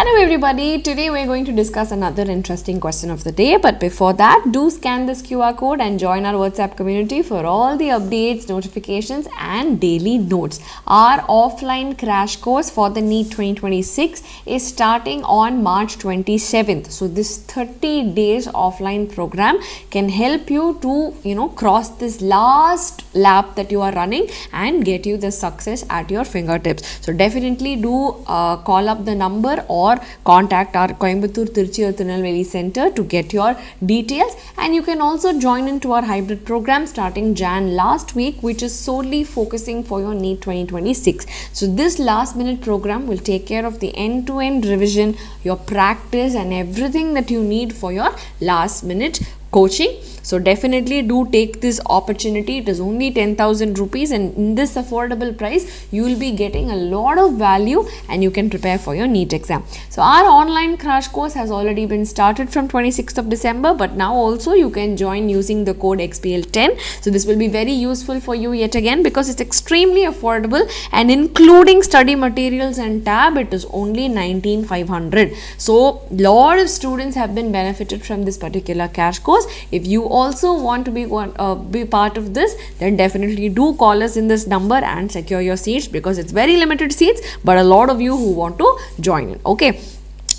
Hello everybody, today we're going to discuss another interesting question of the day, but before that, do scan this QR code and join our WhatsApp community for all the updates, notifications and daily notes. Our offline crash course for the NEET 2026 is starting on March 27th. So this 30 days offline program can help you to, cross this last lap that you are running and get you the success at your fingertips. So definitely do call up the number or contact our Coimbatore, Tirchi or Tirunelveli center to get your details, and you can also join into our hybrid program starting Jan last week, which is solely focusing for your NEET 2026. So this last minute program will take care of the end-to-end revision, your practice and everything that you need for your last minute coaching. So definitely do take this opportunity. It is only 10,000 rupees, and in this affordable price you will be getting a lot of value and you can prepare for your NEET exam. So our online crash course has already been started from 26th of December, but now also you can join using the code XPL10. So this will be very useful for you yet again because it's extremely affordable, and including study materials and tab it is only 19,500. So lot of students have been benefited from this particular crash course. If you also want to be part of this, then definitely do call us in this number and secure your seats, because it's very limited seats, but a lot of you who want to join in. Okay.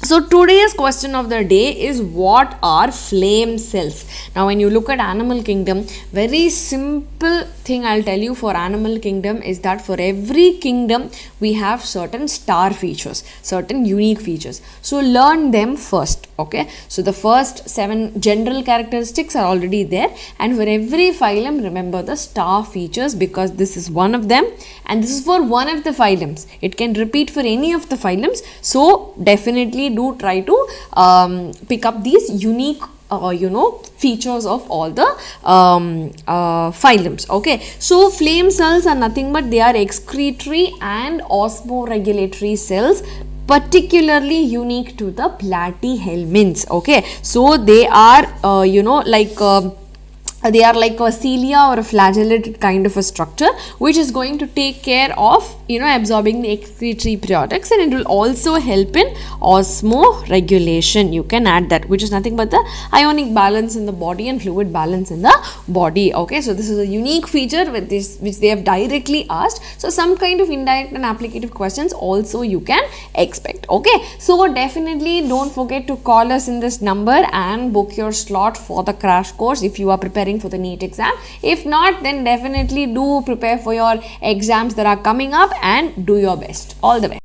So today's question of the day is, what are flame cells? Now when you look at animal kingdom, very simple thing I'll tell you for animal kingdom is that for every kingdom we have certain star features, certain unique features. So learn them first. Okay, so the first 7 general characteristics are already there, and for every phylum remember the star features, because this is one of them and this is for one of the phylums. It can repeat for any of the phylums. So definitely do try to pick up these unique features of all the phylums. Okay, so flame cells are nothing but they are excretory and osmoregulatory cells, particularly unique to the platyhelminths. Okay, so they are they are like a cilia or a flagellated kind of a structure, which is going to take care of absorbing the excretory products, and it will also help in osmoregulation. You can add that, which is nothing but the ionic balance in the body and fluid balance in the body. Okay, so this is a unique feature with this which they have directly asked. So some kind of indirect and applicative questions also you can expect. Okay, so definitely don't forget to call us in this number and book your slot for the crash course if you are preparing for the NEET exam. If not, then definitely do prepare for your exams that are coming up and do your best. All the best.